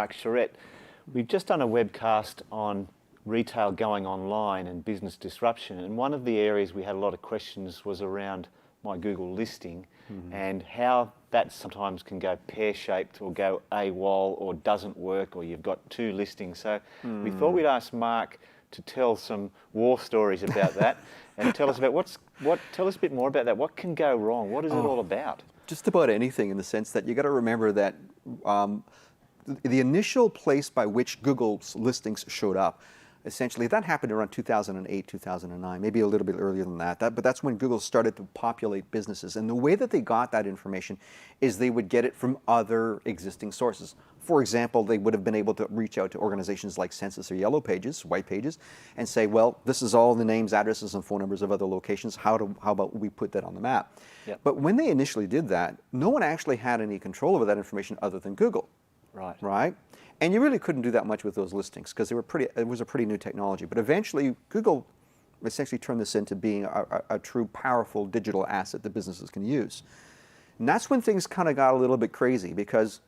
Mark Charette. We've just done a webcast on retail going online and business disruption, and one of the areas we had a lot of questions was around my Google listing and how that sometimes can go pear-shaped or go AWOL or doesn't work, or you've got two listings. So we thought we'd ask Mark to tell some war stories about that and tell us about tell us a bit more about that. What can go wrong? What is it all about? Just about anything, in the sense that you got to remember that the initial place by which Google's listings showed up, essentially that happened around 2008, 2009, maybe a little bit earlier than that. But that's when Google started to populate businesses. And the way that they got that information is they would get it from other existing sources. For example, they would have been able to reach out to organizations like Census or Yellow Pages, White Pages, and say, well, this is all the names, addresses, and phone numbers of other locations. How about we put that on the map? Yep. But when they initially did that, no one actually had any control over that information other than Google. Right? And you really couldn't do that much with those listings because it was a pretty new technology. But eventually, Google essentially turned this into being a true powerful digital asset that businesses can use. And that's when things kind of got a little bit crazy, because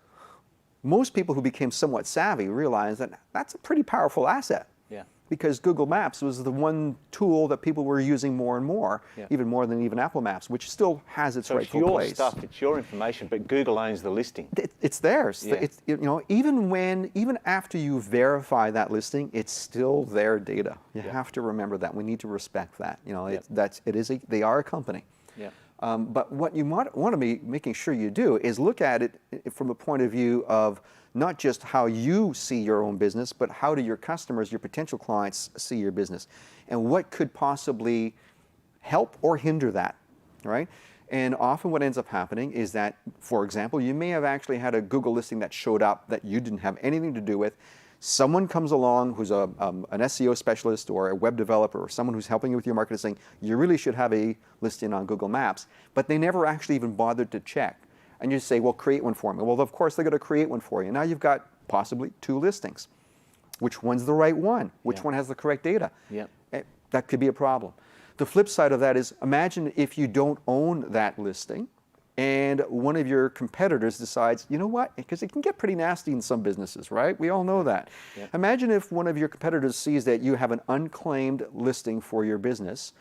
most people who became somewhat savvy realized that that's a pretty powerful asset. Yeah. Because Google Maps was the one tool that people were using more and more, even more than even Apple Maps, which still has its rightful place. It's your stuff, it's your information, but Google owns the listing. It's theirs. Yeah. Even after you verify that listing, it's still their data. You have to remember that. We need to respect that. They are a company. Yeah. But what you want to be making sure you do is look at it from a point of view of not just how you see your own business, but how do your customers, your potential clients, see your business, and what could possibly help or hinder that, right? And often what ends up happening is that, for example, you may have actually had a Google listing that showed up that you didn't have anything to do with. Someone comes along who's an SEO specialist or a web developer or someone who's helping you with your marketing, saying, you really should have a listing on Google Maps, but they never actually even bothered to check. And you say, well, create one for me. Well, of course, they're going to create one for you. Now you've got possibly two listings. Which one's the right one? Which one has the correct data? Yeah. That could be a problem. The flip side of that is, imagine if you don't own that listing and one of your competitors decides, you know what, because it can get pretty nasty in some businesses, right? We all know that. Yeah. Imagine if one of your competitors sees that you have an unclaimed listing for your business,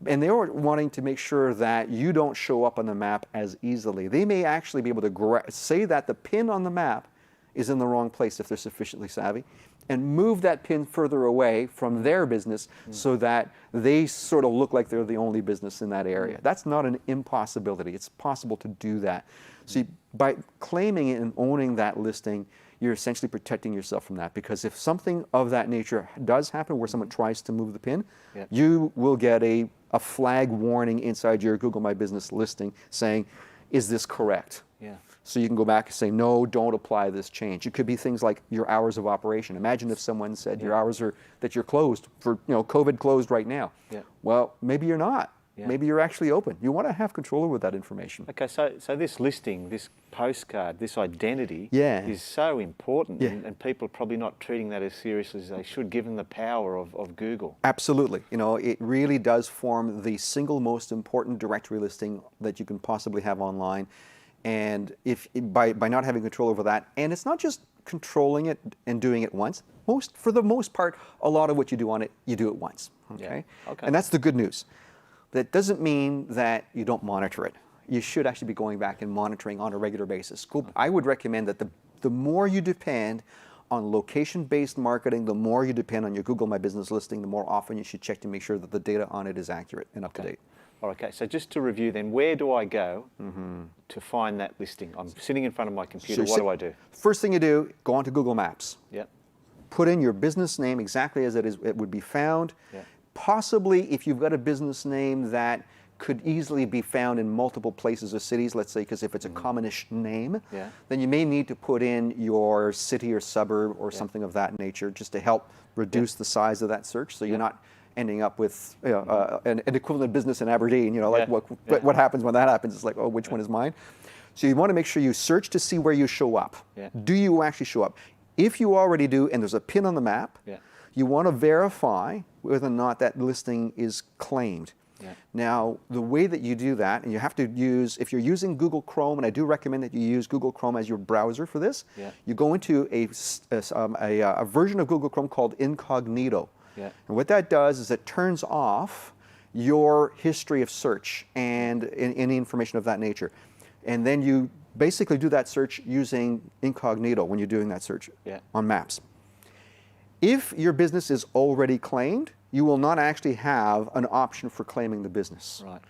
and they are wanting to make sure that you don't show up on the map as easily. They may actually be able to say that the pin on the map is in the wrong place if they're sufficiently savvy, and move that pin further away from their business so that they sort of look like they're the only business in that area. That's not an impossibility. It's possible to do that. So by claiming and owning that listing, you're essentially protecting yourself from that, because if something of that nature does happen where someone tries to move the pin, you will get a flag warning inside your Google My Business listing saying, is this correct? Yeah. So you can go back and say, no, don't apply this change. It could be things like your hours of operation. Imagine if someone said your hours are that you're closed for, COVID closed right now. Yeah. Well, maybe you're not. Yeah. Maybe you're actually open. You want to have control over that information. Okay, so this listing, this postcard, this identity is so important, and people are probably not treating that as seriously as they should, given the power of Google. Absolutely. It really does form the single most important directory listing that you can possibly have online. And by not having control over that, and it's not just controlling it and doing it once. For the most part, a lot of what you do on it, you do it once. Okay? Yeah. Okay. And that's the good news. That doesn't mean that you don't monitor it. You should actually be going back and monitoring on a regular basis. I would recommend that the more you depend on location-based marketing, the more you depend on your Google My Business listing, the more often you should check to make sure that the data on it is accurate and up to date. Okay, so just to review then, where do I go to find that listing? I'm sitting in front of my computer, what do I do? First thing you do, go onto Google Maps. Yep. Put in your business name exactly as it would be found. Yep. Possibly, if you've got a business name that could easily be found in multiple places or cities, let's say, because if it's a commonish name, then you may need to put in your city or suburb or something of that nature just to help reduce the size of that search, so you're not ending up with an equivalent business in Aberdeen. What happens when that happens? It's like, oh, which one is mine? So you want to make sure you search to see where you show up. Yeah. Do you actually show up? If you already do, and there's a pin on the map, you want to verify whether or not that listing is claimed. Yeah. Now, the way that you do that, and you have to use, if you're using Google Chrome, and I do recommend that you use Google Chrome as your browser for this, Yeah. you go into a version of Google Chrome called Incognito. Yeah. And what that does is it turns off your history of search and any information of that nature. And then you basically do that search using Incognito when you're doing that search Yeah. on maps. If your business is already claimed, you will not actually have an option for claiming the business. Right.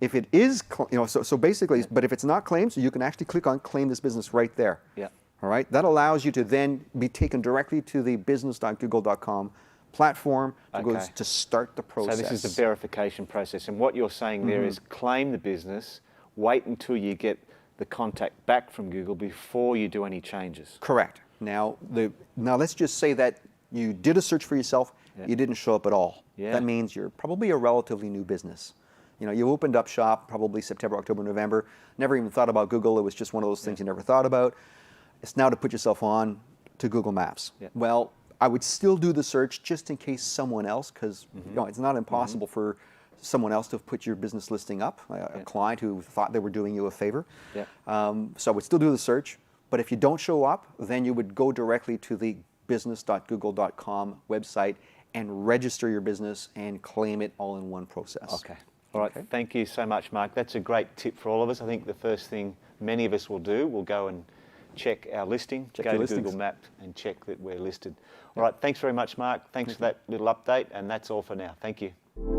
If it is, so basically, but if it's not claimed, so you can actually click on claim this business right there. Yeah. All right. That allows you to then be taken directly to the business.google.com platform Okay. to start the process. So this is the verification process. And what you're saying there is claim the business, wait until you get the contact back from Google before you do any changes. Correct. Now let's just say that you did a search for yourself, Yeah. you didn't show up at all. Yeah. That means you're probably a relatively new business. You opened up shop probably September, October, November, never even thought about Google. It was just one of those things you never thought about. It's now to put yourself on to Google Maps. Yeah. Well, I would still do the search just in case someone else, because it's not impossible for someone else to have put your business listing up, a client who thought they were doing you a favor. Yeah. So I would still do the search, but if you don't show up, then you would go directly to the business.google.com website and register your business and claim it all in one process. Okay. All right. Okay. Thank you so much, Mark. That's a great tip for all of us. I think the first thing many of us will do, we'll go and check our listing, Check go your to listings. Google Maps and check that we're listed. All right. Thanks very much, Mark. Thanks for that little update. And that's all for now. Thank you.